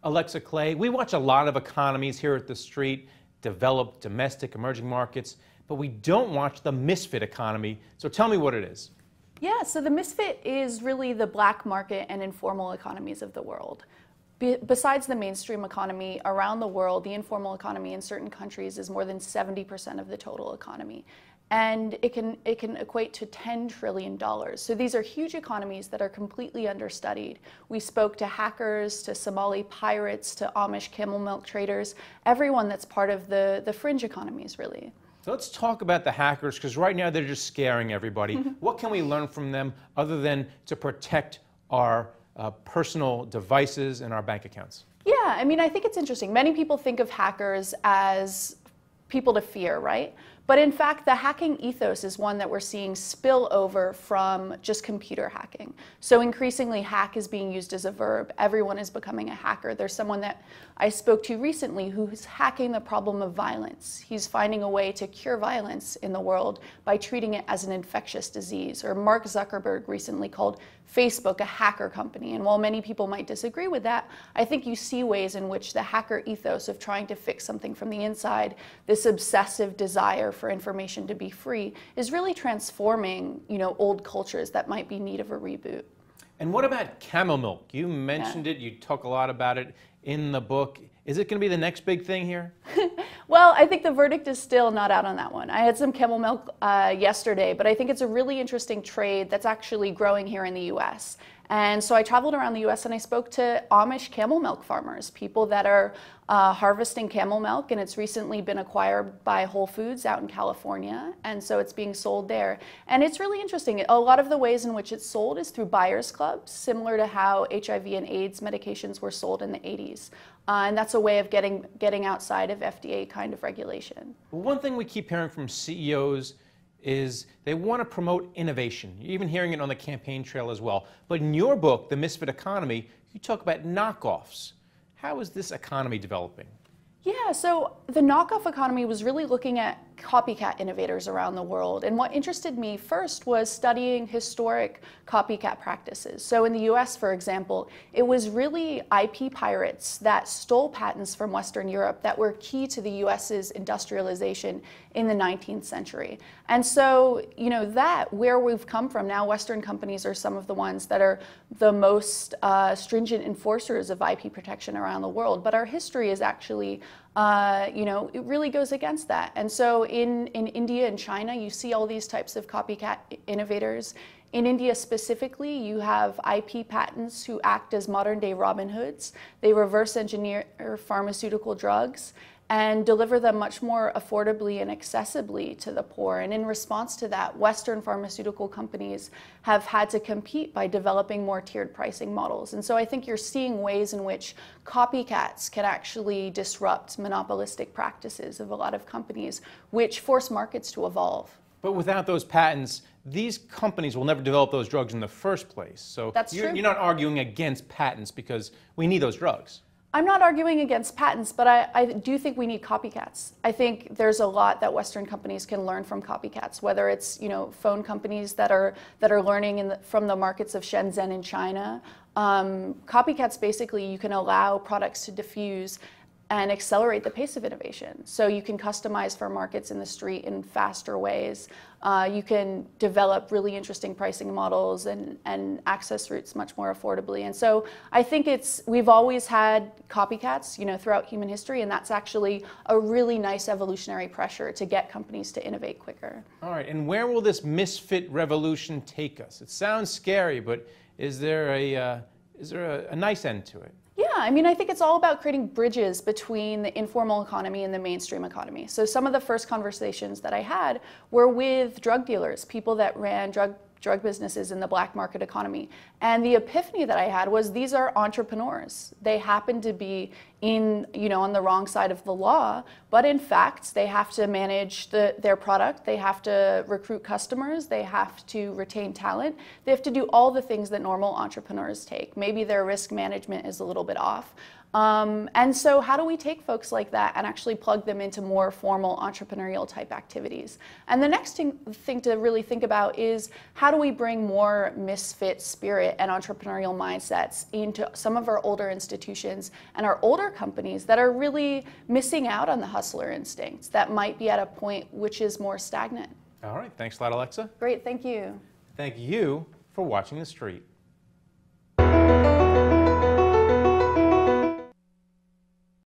Alexa Clay, we watch a lot of economies here at the street, developed, domestic, emerging markets, but we don't watch the misfit economy. So tell me what it is. Yeah, so the misfit is really the black market and informal economies of the world. Besides the mainstream economy, around the world, the informal economy in certain countries is more than 70% of the total economy. And it can equate to $10 trillion. So these are huge economies that are completely understudied. We spoke to hackers, to Somali pirates, to Amish camel milk traders, everyone that's part of the fringe economies, really. So let's talk about the hackers, because right now they're just scaring everybody. What can we learn from them other than to protect our personal devices and our bank accounts? Yeah, I mean, I think it's interesting. Many people think of hackers as people to fear, right? But in fact, the hacking ethos is one that we're seeing spill over from just computer hacking. So increasingly, hack is being used as a verb. Everyone is becoming a hacker. There's someone that I spoke to recently who's hacking the problem of violence. He's finding a way to cure violence in the world by treating it as an infectious disease. Or Mark Zuckerberg recently called Facebook a hacker company. And while many people might disagree with that, I think you see ways in which the hacker ethos of trying to fix something from the inside, this obsessive desire for information to be free, is really transforming, old cultures that might be in need of a reboot. And what about Camel Milk? You mentioned it, you talk a lot about it in the book. Is it going to be the next big thing here? Well, I think the verdict is still not out on that one. I had some camel milk yesterday, but I think it's a really interesting trade that's actually growing here in the US. And so I traveled around the US and I spoke to Amish camel milk farmers, people that are harvesting camel milk, and it's recently been acquired by Whole Foods out in California, and so it's being sold there. And it's really interesting. A lot of the ways in which it's sold is through buyers clubs, similar to how HIV and AIDS medications were sold in the 80s. And that's a way of getting outside of FDA kind of regulation. Well, one thing we keep hearing from CEOs is they want to promote innovation. You're even hearing it on the campaign trail as well. But in your book, The Misfit Economy, you talk about knockoffs. How is this economy developing? Yeah, so the knockoff economy was really looking at copycat innovators around the world. And what interested me first was studying historic copycat practices. So in the US, for example, it was really IP pirates that stole patents from Western Europe that were key to the US's industrialization in the 19th century. And so, that where we've come from now, Western companies are some of the ones that are the most stringent enforcers of IP protection around the world. But our history is actually it really goes against that. And so in India and China, you see all these types of copycat innovators. In India specifically, you have IP patents who act as modern-day Robin Hoods. They reverse engineer pharmaceutical drugs and deliver them much more affordably and accessibly to the poor. And in response to that, Western pharmaceutical companies have had to compete by developing more tiered pricing models. And so I think you're seeing ways in which copycats can actually disrupt monopolistic practices of a lot of companies, which force markets to evolve. But without those patents, these companies will never develop those drugs in the first place. So That's true. You're not arguing against patents because we need those drugs. I'm not arguing against patents, but I do think we need copycats. I think there's a lot that Western companies can learn from copycats, whether it's phone companies that are learning from the markets of Shenzhen in China. Copycats, basically, you can allow products to diffuse and accelerate the pace of innovation. So you can customize for markets in the street in faster ways. You can develop really interesting pricing models and access routes much more affordably. And so I think we've always had copycats, throughout human history, and that's actually a really nice evolutionary pressure to get companies to innovate quicker. All right, and where will this misfit revolution take us? It sounds scary, but is there a nice end to it? Yeah, I think it's all about creating bridges between the informal economy and the mainstream economy. So some of the first conversations that I had were with drug dealers, people that ran drug businesses in the black market economy. And the epiphany that I had was these are entrepreneurs. They happen to be on the wrong side of the law, but in fact, they have to manage their product, they have to recruit customers, they have to retain talent, they have to do all the things that normal entrepreneurs take. Maybe their risk management is a little bit off. And so how do we take folks like that and actually plug them into more formal entrepreneurial type activities? And the next thing to really think about is how how do we bring more misfit spirit and entrepreneurial mindsets into some of our older institutions and our older companies that are really missing out on the hustler instincts that might be at a point which is more stagnant? All right, thanks a lot, Alexa. Great, thank you. Thank you for watching The Street.